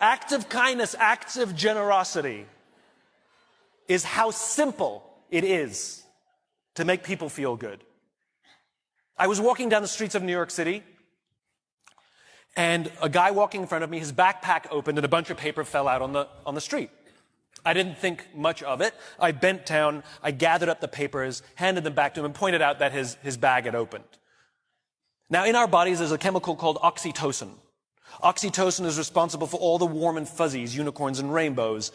Acts of kindness, acts of generosity is how simple it is to make people feel good. I was walking down the streets of New York City, and a guy walking in front of me, his backpack opened and a bunch of paper fell out on the street. I didn't think much of it. I bent down, I gathered up the papers, handed them back to him, and pointed out that his bag had opened. Now, in our bodies, there's a chemical called oxytocin. Oxytocin is responsible for all the warm and fuzzies, unicorns and rainbows.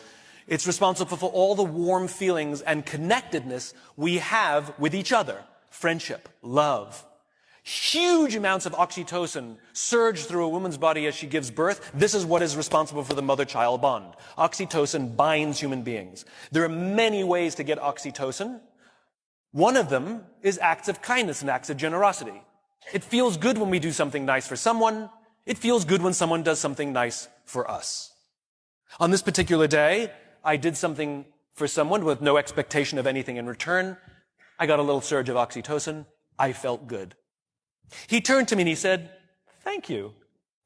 It's responsible for all the warm feelings and connectedness we have with each other. Friendship, love. Huge amounts of oxytocin surge through a woman's body as she gives birth. This is what is responsible for the mother-child bond. Oxytocin binds human beings. There are many ways to get oxytocin. One of them is acts of kindness and acts of generosity. It feels good when we do something nice for someone. It feels good when someone does something nice for us. On this particular day, I did something for someone with no expectation of anything in return. I got a little surge of oxytocin. I felt good. He turned to me and he said, "Thank you.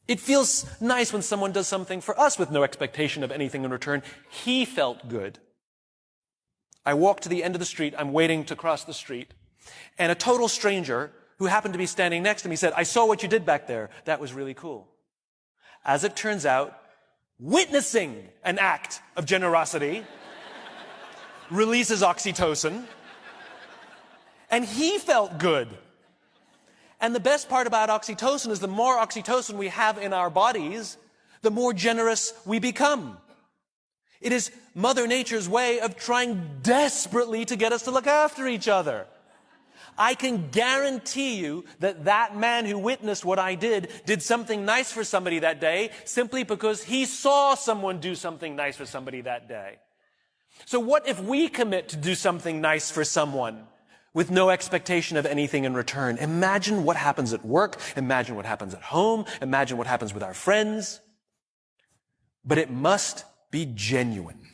It feels nice when someone does something for us with no expectation of anything in return." He felt good. I walked to the end of the street. I'm waiting to cross the street. And a total stranger who happened to be standing next to me said, "I saw what you did back there. That was really cool." As it turns out, witnessing an act of generosity releases oxytocin. And he felt good. And the best part about oxytocin is the more oxytocin we have in our bodies, the more generous we become. It is Mother Nature's way of trying desperately to get us to look after each other. I can guarantee you that that man who witnessed what I did something nice for somebody that day simply because he saw someone do something nice for somebody that day. So what if we commit to do something nice for someone with no expectation of anything in return? Imagine what happens at work. Imagine what happens at home. Imagine what happens with our friends. But it must be genuine.